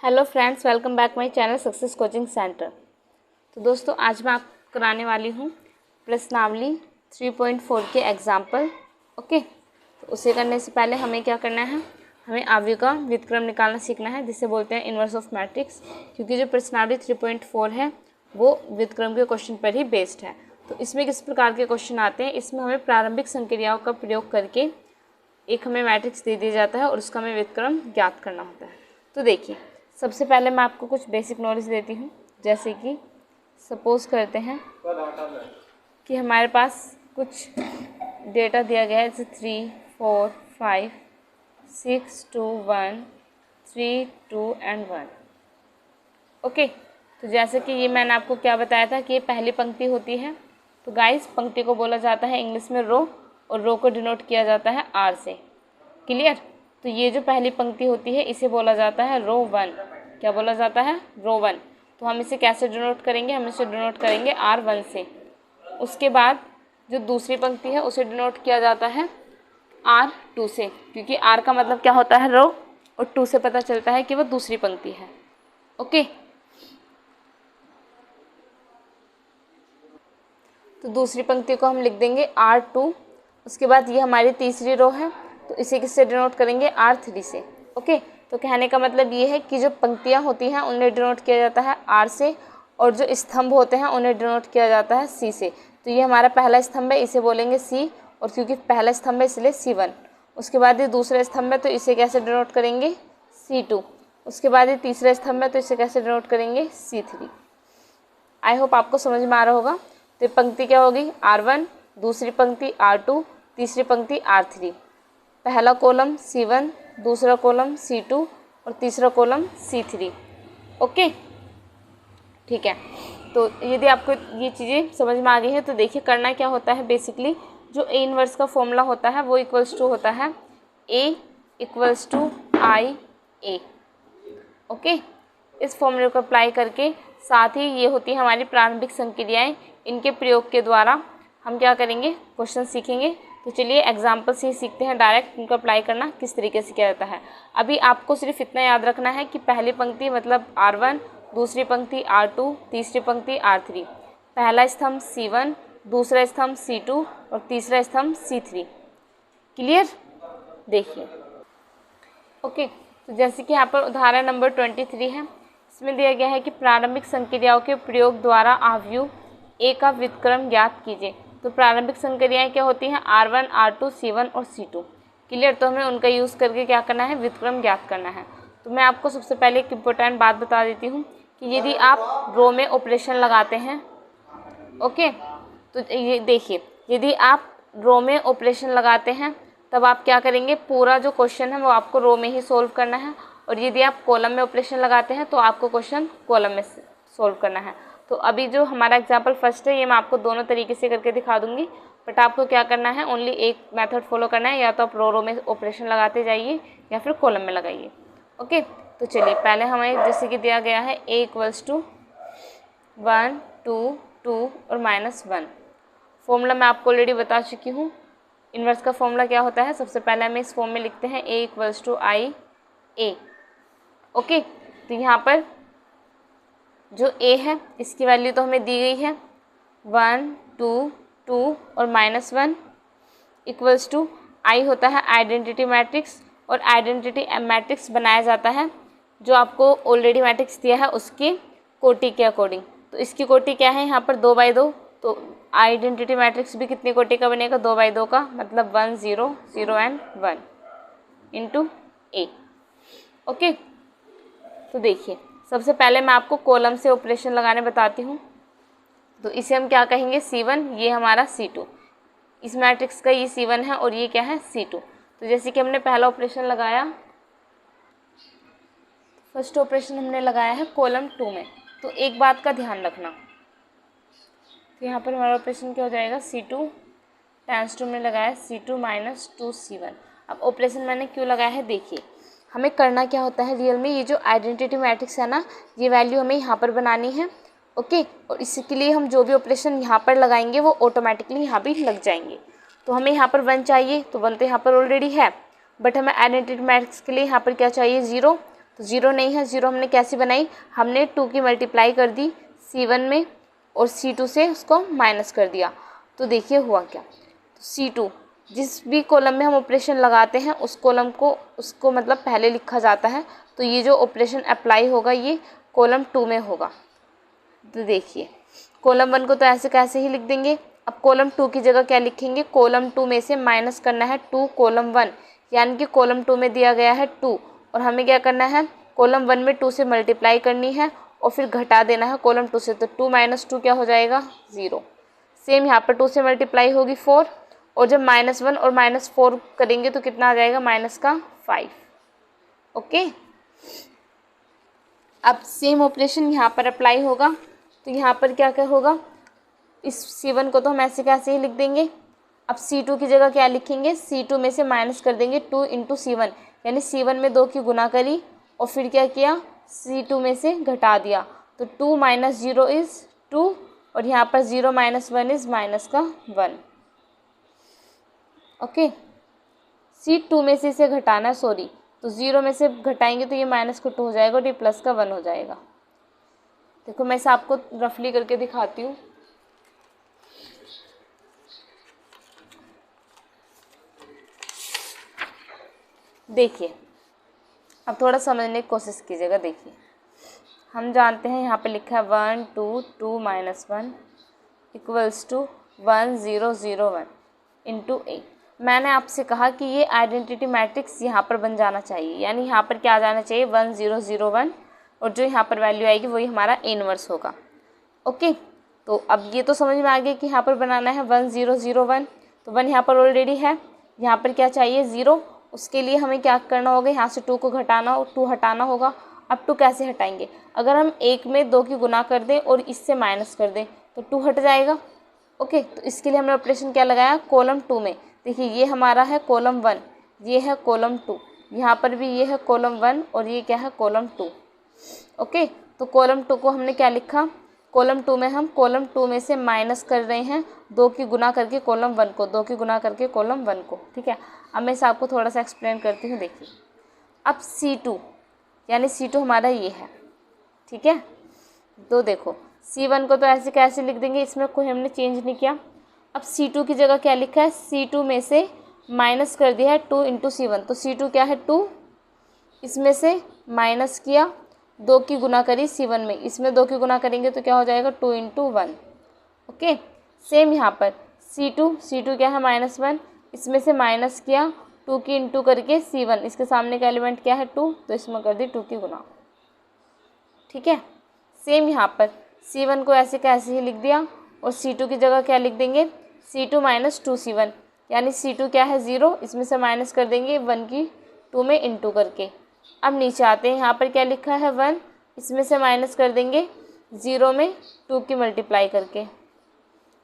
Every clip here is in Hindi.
Hello friends, welcome back my channel success coaching centre. तो दोस्तों, आज मैं आपको कराने वाली हूँ प्रश्नावली 3.4 के एग्जाम्पल। ओके, तो उसे करने से पहले हमें क्या करना है, हमें आव्यूह का व्युत्क्रम निकालना सीखना है, जिसे बोलते हैं इनवर्स ऑफ मैट्रिक्स। क्योंकि जो प्रश्नावली 3.4 है वो व्युत्क्रम के क्वेश्चन पर ही बेस्ड है। तो इसमें किस प्रकार के क्वेश्चन आते हैं, इसमें हमें प्रारंभिक संक्रियाओं का प्रयोग करके एक हमें मैट्रिक्स दे दिया जाता है और उसका हमें व्युत्क्रम ज्ञात करना होता है। तो देखिए, सबसे पहले मैं आपको कुछ बेसिक नॉलेज देती हूँ। जैसे कि सपोज करते हैं कि हमारे पास कुछ डेटा दिया गया है, जैसे 3, 4, 5, 6, 2, 1, 3, 2 एंड 1। ओके, तो जैसे कि ये मैंने आपको क्या बताया था कि ये पहली पंक्ति होती है। तो गाइस, पंक्ति को बोला जाता है इंग्लिश में रो, और रो को डिनोट किया जाता है आर से। क्लियर? तो ये जो पहली पंक्ति होती है इसे बोला जाता है रो 1। क्या बोला जाता है? रो 1। तो हम इसे कैसे डिनोट करेंगे? हम इसे डिनोट करेंगे R1 से। उसके बाद जो दूसरी पंक्ति है उसे डिनोट किया जाता है R2 से, क्योंकि R का मतलब क्या होता है? रो, और 2 से पता चलता है कि वो दूसरी पंक्ति है। ओके, तो दूसरी पंक्ति को हम लिख देंगे R2। उसके बाद ये हमारी तीसरी रो है, तो इसे किससे डिनोट करेंगे? R3 से। ओके, तो कहने का मतलब ये है कि जो पंक्तियाँ होती हैं उन्हें डिनोट किया जाता है R से, और जो स्तंभ होते हैं उन्हें डिनोट किया जाता है C से। तो ये हमारा पहला स्तंभ है, इसे बोलेंगे C, और क्योंकि पहला स्तंभ है इसलिए C1। उसके बाद ये दूसरा स्तंभ है, तो इसे कैसे डिनोट करेंगे? C2। उसके बाद ये तीसरा स्तंभ है, तो इसे कैसे डिनोट करेंगे? C3। आई होप आपको समझ में आ रहा होगा। तो पंक्ति क्या होगी? R1, दूसरी पंक्ति R2, तीसरी पंक्ति R3। पहला कॉलम C1, दूसरा कॉलम C2 और तीसरा कॉलम C3। ओके, ठीक है। तो यदि आपको ये चीज़ें समझ में आ गई है तो देखिए करना क्या होता है। बेसिकली जो A इनवर्स का फॉर्मूला होता है वो इक्वल्स टू होता है A equals to I A। Okay, इस फॉर्मूले को अप्लाई करके, साथ ही ये होती है हमारी प्रारंभिक संक्रियाएं, इनके प्रयोग के द्वारा हम क्या करेंगे? क्वेश्चन सीखेंगे। तो चलिए एग्जाम्पल से ही सीखते हैं डायरेक्ट इनको अप्लाई करना किस तरीके से किया जाता है। अभी आपको सिर्फ इतना याद रखना है कि पहली पंक्ति मतलब R1, दूसरी पंक्ति R2, तीसरी पंक्ति R3, पहला स्तंभ C1, दूसरा स्तंभ C2 और तीसरा स्तंभ C3। क्लियर? देखिए, ओके, तो जैसे कि यहाँ पर उदाहरण नंबर 23 है। इसमें दिया गया है कि प्रारंभिक संक्रियाओं के प्रयोग द्वारा आव्यूह A का व्युत्क्रम ज्ञात कीजिए। तो प्रारंभिक संक्रियाएं क्या होती हैं? R1, R2, C1 और C2। क्लियर? तो हमें उनका यूज़ करके क्या करना है? व्युत्क्रम ज्ञात करना है। तो मैं आपको सबसे पहले एक इम्पोर्टेंट बात बता देती हूँ कि यदि आप रो में ऑपरेशन लगाते हैं, ओके, तो ये देखिए, यदि आप रो में ऑपरेशन लगाते हैं तब आप क्या करेंगे? पूरा जो क्वेश्चन है वो आपको रो में ही सोल्व करना है, और यदि आप कॉलम में ऑपरेशन लगाते हैं तो आपको क्वेश्चन कॉलम में सोल्व करना है। तो अभी जो हमारा एग्जाम्पल फर्स्ट है ये मैं आपको दोनों तरीके से करके दिखा दूंगी, बट आपको क्या करना है? ओनली एक मेथड फॉलो करना है, या तो आप रो में ऑपरेशन लगाते जाइए या फिर कॉलम में लगाइए। ओके, तो चलिए पहले हमें जैसे कि दिया गया है A इक्वल्स टू 1, 2, 2 और -1। फॉर्मूला मैं आपको ऑलरेडी बता चुकी हूँ। इन्वर्स का फॉर्मूला क्या होता है? सबसे पहले हमें इस फॉर्म में लिखते हैं A equals to I A। Okay, तो यहाँ पर जो A है इसकी वैल्यू तो हमें दी गई है 1, 2, 2 और -1 इक्वल्स टू I होता है आइडेंटिटी मैट्रिक्स, और आइडेंटिटी मैट्रिक्स बनाया जाता है जो आपको ऑलरेडी मैट्रिक्स दिया है उसकी कोटि के अकॉर्डिंग। तो इसकी कोटि क्या है? यहाँ पर 2/2। तो आइडेंटिटी मैट्रिक्स भी कितनी कोटि का बनेगा? 2/2 का, मतलब 1, 0, 0 एंड 1 इंटू A। ओके, तो देखिए सबसे पहले मैं आपको कॉलम से ऑपरेशन लगाने बताती हूँ। तो इसे हम क्या कहेंगे? C1, ये हमारा C2। इस मैट्रिक्स का ये C1 है और ये क्या है? C2। तो जैसे कि हमने पहला ऑपरेशन लगाया, फर्स्ट ऑपरेशन हमने लगाया है कॉलम 2 में। तो एक बात का ध्यान रखना, तो यहाँ पर हमारा ऑपरेशन क्या हो जाएगा? C2 टाइम्स 2 में लगाया C2 माइनस 2C1। अब ऑपरेशन मैंने क्यों लगाया है? देखिए, हमें करना क्या होता है रियल में, ये जो आइडेंटिटी मैट्रिक्स है ना, ये वैल्यू हमें यहाँ पर बनानी है। ओके, और इसके लिए हम जो भी ऑपरेशन यहाँ पर लगाएंगे वो ऑटोमेटिकली यहाँ भी लग जाएंगे। तो हमें यहाँ पर 1 चाहिए, तो 1 तो यहाँ पर ऑलरेडी है, बट हमें आइडेंटिटी मैट्रिक्स के लिए यहाँ पर क्या चाहिए? 0। तो 0 नहीं है, 0 हमने कैसी बनाई, हमने 2 की मल्टीप्लाई कर दी C1 में और C2 से उसको माइनस कर दिया। तो देखिए हुआ क्या, तो C2 जिस भी कॉलम में हम ऑपरेशन लगाते हैं उस कॉलम को उसको मतलब पहले लिखा जाता है। तो ये जो ऑपरेशन अप्लाई होगा ये कॉलम 2 में होगा। तो देखिए कॉलम 1 को तो ऐसे कैसे ही लिख देंगे। अब कॉलम 2 की जगह क्या लिखेंगे, कॉलम 2 में से माइनस करना है 2 कॉलम 1, यानी कि कॉलम 2 में दिया गया है 2 और हमें क्या करना है, कॉलम 1 में 2 से मल्टीप्लाई करनी है और फिर घटा देना है कॉलम 2 से। तो 2 माइनस 2 क्या हो जाएगा, 0। सेम यहाँ पर 2 से मल्टीप्लाई होगी 4 और जब -1 और -4 करेंगे तो कितना आ जाएगा, -5। ओके, अब सेम ऑपरेशन यहाँ पर अप्लाई होगा। तो यहाँ पर क्या क्या होगा, इस C1 को तो हम ऐसे कैसे ही लिख देंगे। अब C2 की जगह क्या लिखेंगे, C2 में से माइनस कर देंगे 2 इंटू C1, यानी C1 में 2 की गुना करी और फिर क्या किया, C2 में से घटा दिया। तो 2 माइनस 0 इज़ 2 और यहाँ पर 0 माइनस 1 इज़ -1। ओके, C2 में से इसे घटाना है, सॉरी, तो 0 में से घटाएंगे तो ये -2 हो जाएगा और ये +1 हो जाएगा। देखो मैं इसे आपको रफली करके दिखाती हूँ। देखिए अब थोड़ा समझने की कोशिश कीजिएगा। देखिए हम जानते हैं यहाँ पे लिखा है 1 2 2 -1 इक्वल्स टू 1 0 0 1 इंटू A। मैंने आपसे कहा कि ये आइडेंटिटी मैट्रिक्स यहाँ पर बन जाना चाहिए, यानी यहाँ पर क्या आ जाना चाहिए, 1 0 0 1 और जो यहाँ पर वैल्यू आएगी वही हमारा इनवर्स होगा। ओके, तो अब ये तो समझ में आ गया कि यहाँ पर बनाना है 1 0 0 1। तो 1 यहाँ पर ऑलरेडी है, यहाँ पर क्या चाहिए 0, उसके लिए हमें क्या करना होगा, यहाँ से 2 को घटाना और 2 हटाना होगा। अब 2 कैसे हटाएंगे, अगर हम 1 में 2 की गुना कर दें और इससे माइनस कर दें तो 2 हट जाएगा। ओके, तो इसके लिए हमने ऑपरेशन क्या लगाया, कॉलम 2 में। देखिए ये हमारा है कॉलम 1, ये है कॉलम 2, यहाँ पर भी ये है कॉलम 1 और ये क्या है कॉलम 2। ओके, तो कॉलम 2 को हमने क्या लिखा, कॉलम 2 में हम कॉलम 2 में से माइनस कर रहे हैं 2 की गुना करके कॉलम 1 को, 2 की गुना करके कॉलम 1 को। ठीक है, अब मैं इसे आपको थोड़ा सा एक्सप्लेन करती हूँ। देखिए अब C2 यानी C2 हमारा ये है, ठीक है। तो देखो C1 को तो ऐसे कैसे लिख देंगे, इसमें कोई हमने चेंज नहीं किया। अब C2 की जगह क्या लिखा है, C2 में से माइनस कर दिया है 2 इंटू C1। तो C2 क्या है 2, इसमें से माइनस किया 2 की गुना करी C1 में, इसमें 2 की गुना करेंगे तो क्या हो जाएगा 2 इंटू 1। ओके, सेम यहाँ पर C2 क्या है -1, इसमें से माइनस किया 2 की इंटू करके C1, इसके सामने का एलिमेंट क्या है 2, तो इसमें कर दी 2 की गुना। ठीक है, सेम यहाँ पर C1 को ऐसे कैसे ही लिख दिया और C2 की जगह क्या लिख देंगे, C2 माइनस 2C1, यानी C2 क्या है 0, इसमें से माइनस कर देंगे 1 की 2 में इंटू करके। अब नीचे आते हैं, यहाँ पर क्या लिखा है 1, इसमें से माइनस कर देंगे 0 में 2 की मल्टीप्लाई करके।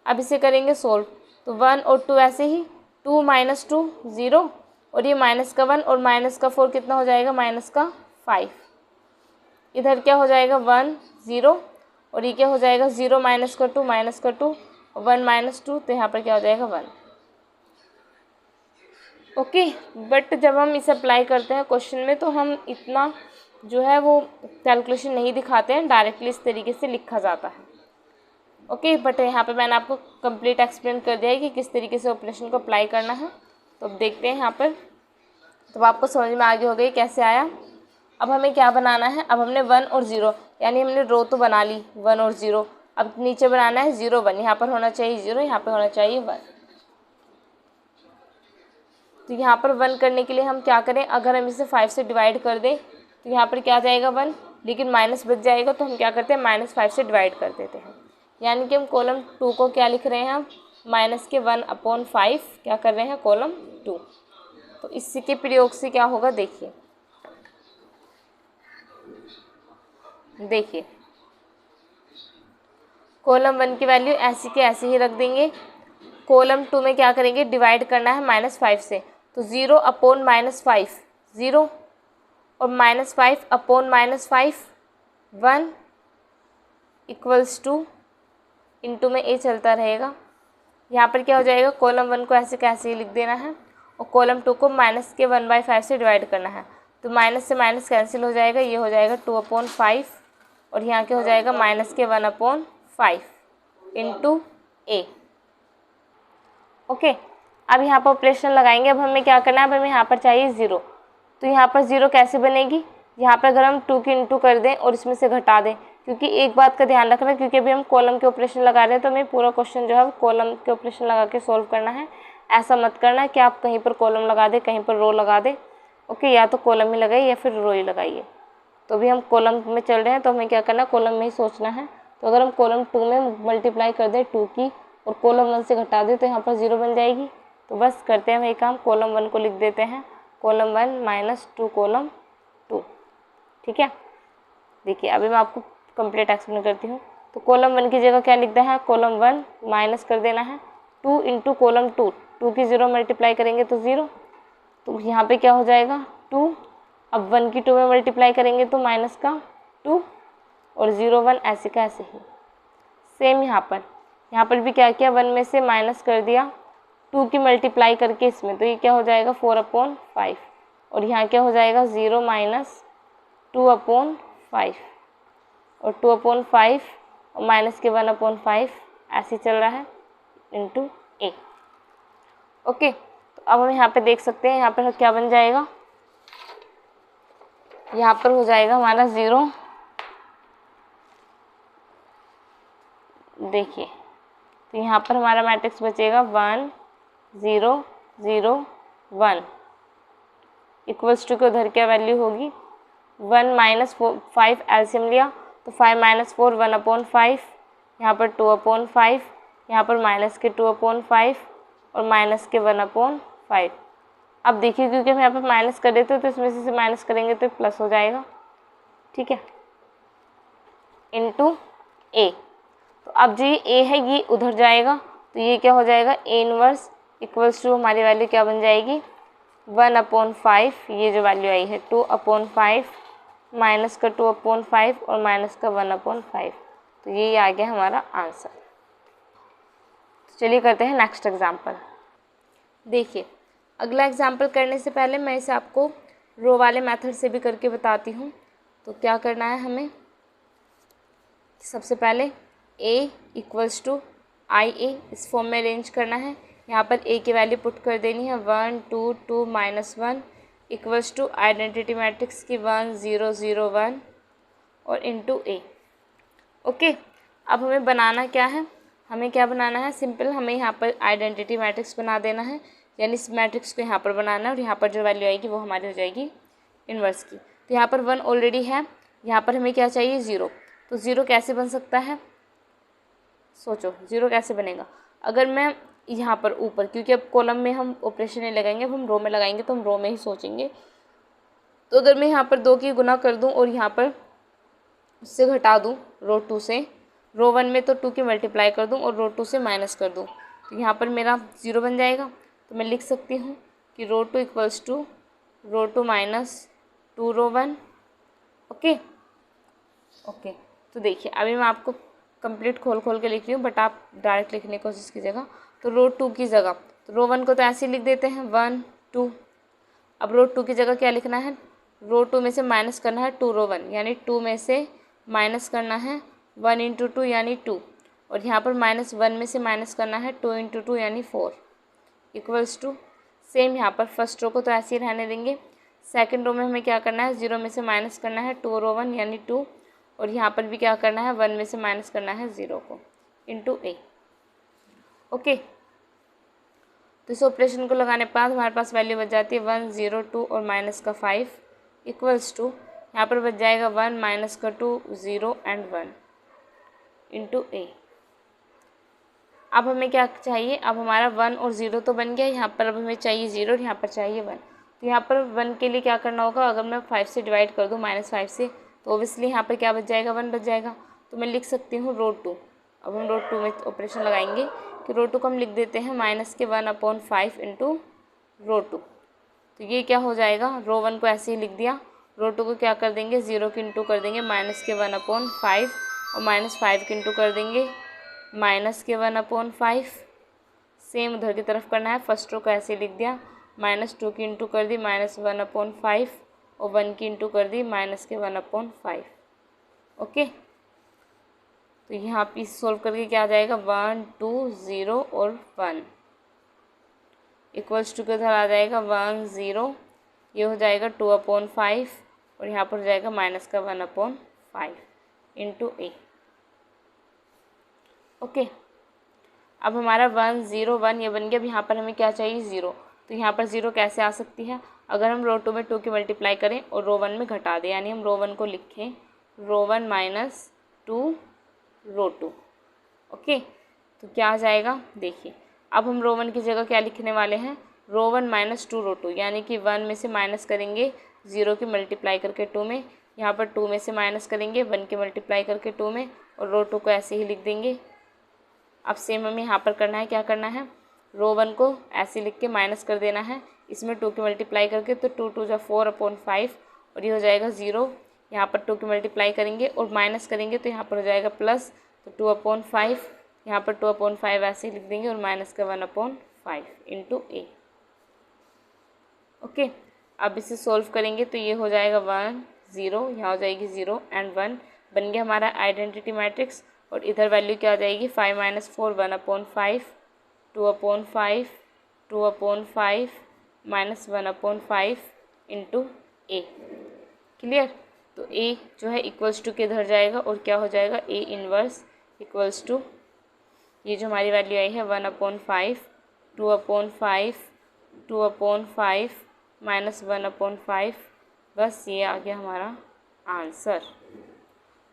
अब इसे करेंगे सोल्व, तो 1 और 2 ऐसे ही, 2 माइनस 2 0 और ये माइनस का 1 और माइनस का 4 कितना हो जाएगा, -5। इधर क्या हो जाएगा 1 0 और ये क्या हो जाएगा 0 माइनस का 2 और 1 माइनस 2, तो यहाँ पर क्या हो जाएगा 1। ओके, बट जब हम इसे अप्लाई करते हैं क्वेश्चन में तो हम इतना जो है वो कैलकुलेशन नहीं दिखाते हैं, डायरेक्टली इस तरीके से लिखा जाता है। ओके, बट यहाँ पे मैंने आपको कंप्लीट एक्सप्लेन कर दिया है कि किस तरीके से ऑपरेशन को अप्लाई करना है। तो अब देखते हैं यहाँ पर, तो आपको समझ में आ गया होगा कैसे आया। अब हमें क्या बनाना है, अब हमने 1 और 0 यानी हमने रो तो बना ली 1 और 0, अब नीचे बनाना है 0 1, यहाँ पर होना चाहिए 0, यहाँ पर होना चाहिए 1। तो यहाँ पर 1 करने के लिए हम क्या करें, अगर हम इसे 5 से डिवाइड कर दें तो यहाँ पर क्या आ जाएगा 1, लेकिन माइनस बच जाएगा तो हम क्या करते हैं -5 से डिवाइड कर देते हैं, यानी कि हम कॉलम 2 को क्या लिख रहे हैं, हम -1/5 क्या कर रहे हैं कॉलम 2। तो इसके प्रयोग से क्या होगा, देखिए कॉलम 1 की वैल्यू ऐसी के ऐसे ही रख देंगे, कॉलम 2 में क्या करेंगे, डिवाइड करना है -5 से, तो 0/-5 0 और -5/-5 1 इक्वल्स टू, इंटू में ए चलता रहेगा। यहाँ पर क्या हो जाएगा, कॉलम 1 को ऐसे कैसे ही लिख देना है और कॉलम 2 को -1/5 से डिवाइड करना है, तो माइनस से माइनस कैंसिल हो जाएगा, ये हो जाएगा 2/5 और यहाँ क्या हो जाएगा माइनस के 1/5 इंटू ए। ओके, अब यहाँ पर ऑपरेशन लगाएंगे। अब हमें क्या करना है, अब हमें यहाँ पर चाहिए 0। तो यहाँ पर 0 कैसे बनेगी, यहाँ पर अगर हम 2 की इंटू कर दें और इसमें से घटा दें, क्योंकि एक बात का ध्यान रखना, क्योंकि अभी हम कॉलम के ऑपरेशन लगा रहे हैं तो हमें पूरा क्वेश्चन जो है कॉलम के ऑपरेशन लगा के सॉल्व करना है। ऐसा मत करना कि आप कहीं पर कॉलम लगा दें कहीं पर रो लगा दें। ओके, या तो कॉलम ही लगाइए या फिर रो ही लगाइए। तो अभी हम कॉलम में चल रहे हैं तो हमें क्या करना है, कॉलम में ही सोचना है। तो अगर हम कॉलम 2 में मल्टीप्लाई कर दें 2 की और कॉलम 1 से घटा दें तो यहाँ पर 0 बन जाएगी। तो बस करते हैं वही काम, कॉलम 1 को लिख देते हैं कॉलम 1 माइनस 2 कॉलम 2। ठीक है, देखिए अभी मैं आपको कंप्लीट एक्सप्लेन करती हूँ। तो कॉलम 1 की जगह क्या लिखना है, कॉलम 1 माइनस कर देना है 2 इंटू कॉलम 2। 2 की 0 मल्टीप्लाई करेंगे तो 0, तो यहाँ पे क्या हो जाएगा 2। अब 1 की 2 में मल्टीप्लाई करेंगे तो माइनस का 2 और 0 1 ऐसे का ऐसे ही। सेम यहाँ पर भी क्या किया, 1 में से माइनस कर दिया 2 की मल्टीप्लाई करके इसमें, तो ये क्या हो जाएगा 4/5 और यहाँ क्या हो जाएगा 0 माइनस 2/5 और 2/5 और माइनस के 1/5 ऐसे चल रहा है इंटू ए। ओके, तो अब हम यहाँ पे देख सकते हैं यहाँ पर क्या बन जाएगा, यहाँ पर हो जाएगा हमारा 0। देखिए तो यहाँ पर हमारा मैट्रिक्स बचेगा 1 0 0 1 इक्वल्स टू के उधर क्या वैल्यू होगी 1 माइनस 5 एलसीएम लिया तो 5 माइनस 4 1/5, यहाँ पर 2/5, यहाँ पर माइनस के 2/5 और माइनस के 1/5। अब देखिए क्योंकि हम यहाँ पर माइनस कर देते तो इसमें से माइनस करेंगे तो प्लस हो जाएगा। ठीक है, इंटू ए। तो अब जो ये ए है ये उधर जाएगा तो ये क्या हो जाएगा ए इनवर्स इक्वल्स टू हमारी वैल्यू क्या बन जाएगी 1/5, ये जो वैल्यू आई है 2/5 माइनस का 2/5 और माइनस का 1/5। तो ये आ गया हमारा आंसर। तो चलिए करते हैं नेक्स्ट एग्जाम्पल। देखिए अगला एग्जाम्पल करने से पहले मैं इसे आपको रो वाले मेथड से भी करके बताती हूँ। तो क्या करना है हमें, सबसे पहले a इक्वल्स टू आई ए इस फॉर्म में अरेंज करना है। यहाँ पर a की वैल्यू पुट कर देनी है 1 2 2 -1 इक्वल्स टू आइडेंटिटी मैट्रिक्स की 1 0 0 1 और इंटू ए। ओके, अब हमें बनाना क्या है, हमें क्या बनाना है, सिंपल हमें यहाँ पर आइडेंटिटी मैट्रिक्स बना देना है, यानी इस मैट्रिक्स को यहाँ पर बनाना है और यहाँ पर जो वैल्यू आएगी वो हमारी हो जाएगी इन्वर्स की। तो यहाँ पर 1 ऑलरेडी है, यहाँ पर हमें क्या चाहिए 0। तो 0 कैसे बन सकता है, सोचो 0 कैसे बनेगा। अगर मैं यहाँ पर ऊपर, क्योंकि अब कॉलम में हम ऑपरेशन नहीं लगाएंगे, अब हम रो में लगाएंगे तो हम रो में ही सोचेंगे। तो अगर मैं यहाँ पर 2 की गुना कर दूँ और यहाँ पर उससे घटा दूँ रो 2 से, रो 1 में तो 2 की मल्टीप्लाई कर दूँ और रो 2 से माइनस कर दूँ, तो यहाँ पर मेरा 0 बन जाएगा। तो मैं लिख सकती हूँ कि row 2 equals to row 2 minus 2 row 1। Okay, तो देखिए अभी मैं आपको कंप्लीट खोल के लिख रही हूँ, बट आप डायरेक्ट लिखने की कोशिश कीजिएगा। तो रो 2 की जगह, तो रो 1 को तो ऐसे ही लिख देते हैं 1 2। अब रो 2 की जगह क्या लिखना है, रो 2 में से माइनस करना है 2 रो 1, यानी 2 में से माइनस करना है 1 इंटू 2 यानी 2, और यहाँ पर -1 में से माइनस करना है 2 इंटू 2 यानी 4 इक्वल्स टू सेम। यहाँ पर फर्स्ट रो को तो ऐसे ही रहने देंगे। सेकंड रो में हमें क्या करना है, 0 में से माइनस करना है 2 रो 1 यानी 2, और यहाँ पर भी क्या करना है 1 में से माइनस करना है 0 को इंटू ए। ओके, तो इस ऑपरेशन को लगाने के बाद हमारे पास वैल्यू बच जाती है 1 0 2 और माइनस का 5 इक्वल्स टू यहाँ पर बच जाएगा 1 माइनस का 2 0 एंड 1 इंटू ए। अब हमें क्या चाहिए, अब हमारा 1 और 0 तो बन गया, यहाँ पर अब हमें चाहिए 0 और यहाँ पर चाहिए 1। तो यहाँ पर 1 के लिए क्या करना होगा, अगर मैं 5 से डिवाइड कर दूँ -5 से, तो ओबियसली यहाँ पर क्या बच जाएगा 1 बच जाएगा। तो मैं लिख सकती हूँ रो 2। अब हम रो 2 में ऑपरेशन लगाएंगे कि रो 2 को हम लिख देते हैं माइनस के 1/5 इंटू रो 2। तो ये क्या हो जाएगा, रो 1 को ऐसे ही लिख दिया, रो 2 को क्या कर देंगे 0 की इंटू कर देंगे माइनस के 1/5 और -5 की इंटू कर देंगे माइनस के 1/5। सेम उधर की तरफ करना है, फर्स्ट रो को ऐसे लिख दिया, -2 की इंटू कर दी -1/5 और 1 की इंटू कर दी माइनस के 1/5। ओके, तो यहाँ पे सोल्व करके क्या आ जाएगा 1 2 0 और 1 इक्वल्स टू के उधर आ जाएगा 1 0, ये हो जाएगा 2/5 और यहाँ पर हो जाएगा माइनस का 1/5 इंटू ए। ओके, अब हमारा 1 0 1 ये बन गया। अब यहाँ पर हमें क्या चाहिए 0, तो यहाँ पर 0 कैसे आ सकती है, अगर हम रो 2 में 2 की मल्टीप्लाई करें और रो 1 में घटा दें, यानी हम रो 1 को लिखें रो 1 माइनस 2 रो 2। ओके, तो क्या आ जाएगा देखिए, अब हम रो 1 की जगह क्या लिखने वाले हैं रो 1 माइनस 2 रो 2, यानी कि 1 में से माइनस करेंगे 0 की मल्टीप्लाई करके 2 में, यहाँ पर 2 में से माइनस करेंगे 1 की मल्टीप्लाई करके 2 में और रो 2 को ऐसे ही लिख देंगे। अब सेम हमें यहाँ पर करना है, क्या करना है रो 1 को ऐसे लिख के माइनस कर देना है इसमें 2 की मल्टीप्लाई करके, तो 2 2 4/5 और ये हो जाएगा 0। यहाँ पर 2 की मल्टीप्लाई करेंगे और माइनस करेंगे तो यहाँ पर हो जाएगा प्लस, तो 2/5, यहाँ पर 2/5 ऐसे ही लिख देंगे और माइनस का 1/5 इंटू ए। ओके, अब इसे सोल्व करेंगे तो ये हो जाएगा 1 0, यहाँ हो जाएगी 0 एंड 1, बन गया हमारा आइडेंटिटी मैट्रिक्स। और इधर वैल्यू क्या आ जाएगी 5 - 4 1/5 2/5 2/5 माइनस 1/5 इंटू ए। क्लियर, तो ए जो है इक्वल्स टू के इधर जाएगा और क्या हो जाएगा ए इनवर्स इक्वल्स टू, ये जो हमारी वैल्यू आई है 1/5 2/5 2/5 माइनस 1/5, बस ये आ गया हमारा answer.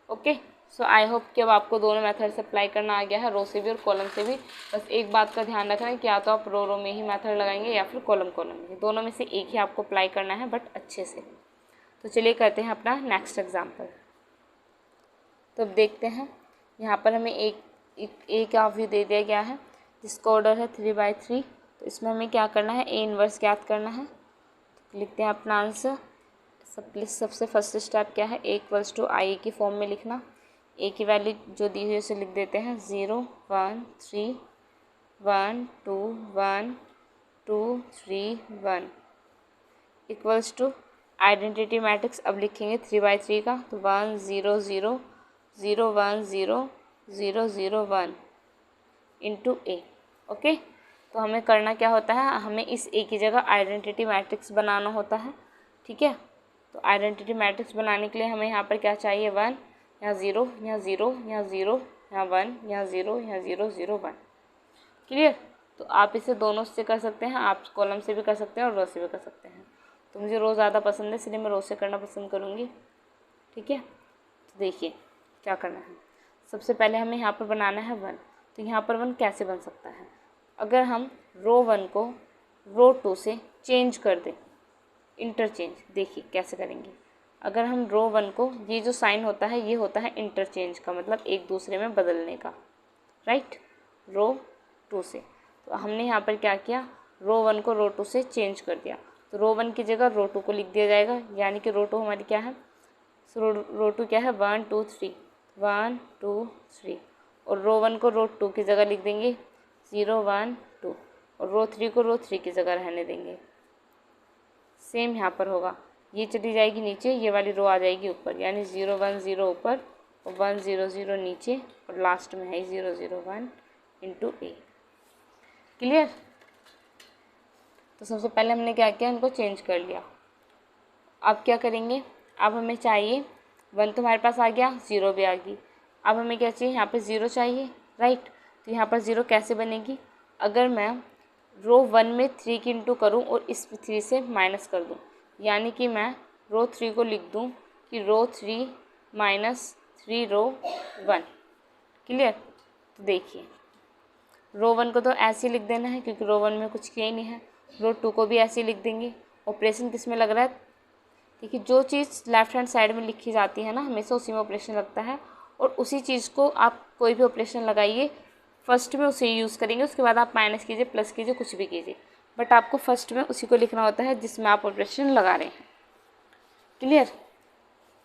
Okay, so I hope कि अब आपको दोनों मेथड से अप्लाई करना आ गया है, रो से भी और कॉलम से भी। बस एक बात का ध्यान रखना है कि या तो आप रो में ही मेथड लगाएंगे या फिर कॉलम में, दोनों में से एक ही आपको अप्लाई करना है बट अच्छे से। तो चलिए करते हैं अपना नेक्स्ट एग्जाम्पल। तो अब देखते हैं, यहाँ पर हमें एक का व्यू दे दिया गया है जिसका ऑर्डर है 3/3, तो इसमें हमें क्या करना है ए इनवर्स ज्ञात करना है। तो लिखते हैं अपना आंसर। सबसे फर्स्ट स्टेप क्या है, ए इक्वल्स टू आई की फॉर्म में लिखना। ए की वैल्यू जो दी हुई है उसे लिख देते हैं 0 1 3 1 2 1 2 3 1 इक्वल्स टू आइडेंटिटी मैट्रिक्स। अब लिखेंगे 3/3 का, तो 1 0 0 0 1 0 0 0 1 इंटू ए। ओके, तो हमें करना क्या होता है, हमें इस ए की जगह आइडेंटिटी मैट्रिक्स बनाना होता है। ठीक है, तो आइडेंटिटी मैट्रिक्स बनाने के लिए हमें यहाँ पर क्या चाहिए 1, यहाँ 0 यहाँ 0 यहाँ 0 यहाँ 1 यहाँ 0 यहाँ 0 0 1। क्लियर, तो आप इसे दोनों से कर सकते हैं, आप कॉलम से भी कर सकते हैं और रो से भी कर सकते हैं। तो मुझे रो ज़्यादा पसंद है इसलिए मैं रो से करना पसंद करूँगी। ठीक है, तो देखिए क्या करना है, सबसे पहले हमें यहाँ पर बनाना है 1। तो यहाँ पर 1 कैसे बन सकता है, अगर हम रो 1 को रो 2 से चेंज कर दें, इंटरचेंज। देखिए कैसे करेंगे, अगर हम रो 1 को, ये जो साइन होता है ये होता है इंटरचेंज का, मतलब एक दूसरे में बदलने का, राइट, रो 2 से। तो हमने यहाँ पर क्या किया, रो 1 को रो 2 से चेंज कर दिया, तो रो 1 की जगह रो 2 को लिख दिया जाएगा, यानी कि रो 2 हमारी क्या है, रो 2 क्या है 1 2 3 1 2 3, और रो 1 को रो 2 की जगह लिख देंगे 0 1 2, और रो 3 को रो 3 की जगह रहने देंगे। सेम यहाँ पर होगा, ये चली जाएगी नीचे, ये वाली रो आ जाएगी ऊपर, यानी 0 1 0 ऊपर और 1 0 0 नीचे, और लास्ट में है 0 0 1 इंटू ए। क्लियर, तो सबसे पहले हमने क्या किया, इनको चेंज कर लिया। अब क्या करेंगे, अब हमें चाहिए 1 तो हमारे पास आ गया, 0 भी आ गई, अब हमें क्या चाहिए, यहाँ पे 0 चाहिए, राइट। तो यहाँ पर 0 कैसे बनेगी, अगर मैं रो 1 में 3 की इंटू करूँ और इस 3 से माइनस कर दूँ, यानी कि मैं रो 3 को लिख दूँ कि रो 3 माइनस 3 रो 1। क्लियर, तो देखिए रो 1 को तो ऐसे ही लिख देना है क्योंकि रो 1 में कुछ किया ही नहीं है, रो 2 को भी ऐसे ही लिख देंगे। ऑपरेशन किस में लग रहा है, देखिए जो चीज़ लेफ्ट हैंड साइड में लिखी जाती है ना, हमेशा उसी में ऑपरेशन लगता है, और उसी चीज़ को आप कोई भी ऑपरेशन लगाइए फर्स्ट में उसे यूज़ करेंगे, उसके बाद आप माइनस कीजिए प्लस कीजिए कुछ भी कीजिए, बट आपको फर्स्ट में उसी को लिखना होता है जिसमें आप ऑपरेशन लगा रहे हैं। क्लियर,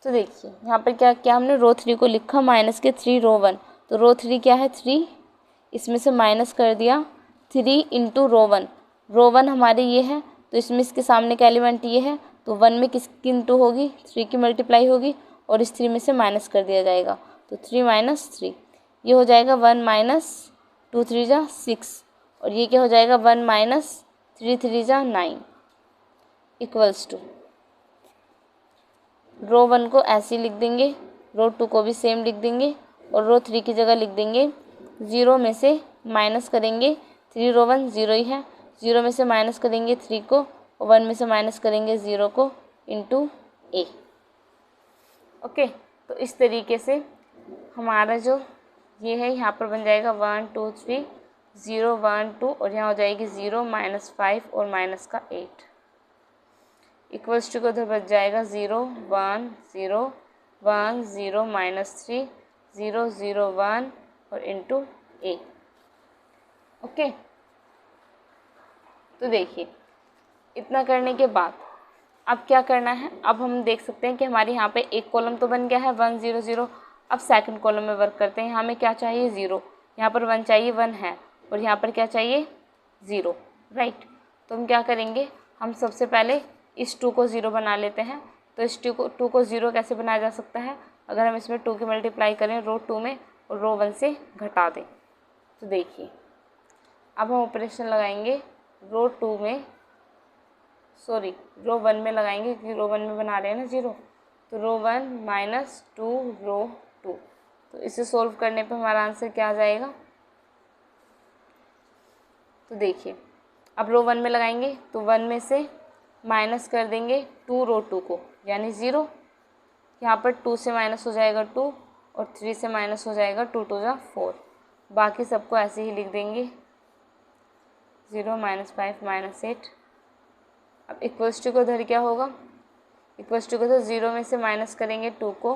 तो देखिए यहाँ पर क्या क्या हमने रो 3 को लिखा माइनस के 3 रो 1, तो रो 3 क्या है 3, इसमें से माइनस कर दिया 3 इंटू रो 1 हमारे ये है, तो इसमें इसके सामने का एलिमेंट ये है, तो 1 में किसकी इंटू होगी, 3 की मल्टीप्लाई होगी और इस 3 में से माइनस कर दिया जाएगा, तो 3 माइनस 3, ये हो जाएगा 1 माइनस 2 3 जा 6 और ये क्या हो जाएगा 1 माइनस 3 3 जा 9 इक्वल्स टू, रो 1 को ऐसे ही लिख देंगे, रो 2 को भी सेम लिख देंगे और रो 3 की जगह लिख देंगे 0 में से माइनस करेंगे 3 रो 1 0 ही है, 0 में से माइनस करेंगे 3 को और 1 में से माइनस करेंगे 0 को इंटू ए। ओके, तो इस तरीके से हमारा जो ये है यहाँ पर बन जाएगा 1 2 3 0 1 2 और यहाँ हो जाएगी 0 माइनस 5 और माइनस का 8 इक्वल्स टू को उधर बच जाएगा 0 1 0 1 0 माइनस 3 0 0 1 और इंटू ए। ओके, तो देखिए इतना करने के बाद अब क्या करना है, अब हम देख सकते हैं कि हमारे यहाँ पे एक कॉलम तो बन गया है 1 0 0। अब सेकंड कॉलम में वर्क करते हैं, यहाँ हमें क्या चाहिए 0, यहाँ पर 1 चाहिए 1 है और यहाँ पर क्या चाहिए 0, राइट। तो हम क्या करेंगे, हम सबसे पहले इस 2 को 0 बना लेते हैं। तो इस 2 को 0 कैसे बनाया जा सकता है, अगर हम इसमें 2 की मल्टीप्लाई करें रो 2 में और रो 1 से घटा दें। तो देखिए अब हम ऑपरेशन लगाएंगे रो 2 में, सॉरी रो 1 में लगाएंगे क्योंकि रो 1 में बना रहे हैं ना 0, तो रो 1 माइनस 2 रो 2। तो इसे सोल्व करने पे हमारा आंसर क्या आ जाएगा, तो देखिए अब रो 1 में लगाएंगे तो 1 में से माइनस कर देंगे 2 रो 2 को यानी 0, यहाँ पर 2 से माइनस हो जाएगा 2 और 3 से माइनस हो जाएगा 2 2 जा 4, बाकी सबको ऐसे ही लिख देंगे 0 माइनस 5 माइनस 8। अब इक्वल्स टू को उधर क्या होगा, इक्वल्स टू को तो 0 में से माइनस करेंगे 2 को,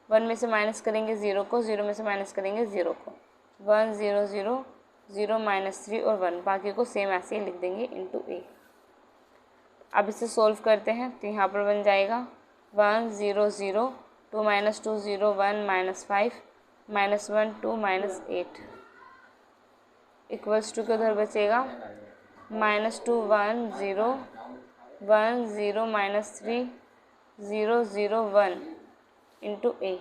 1 में से माइनस करेंगे 0 को, 0 में से माइनस करेंगे 0 को, 1 0 0 0 माइनस 3 और 1, बाकी को सेम ऐसे ही लिख देंगे इंटू ए। अब इसे सोल्व करते हैं तो यहाँ पर बन जाएगा 1 0 0 2 minus 2 0 1 minus 5 minus 1 2 minus 8 equals to के उधर बचेगा माइनस 2 1 0 1 0 माइनस 3 0 0 1 इंटू ए।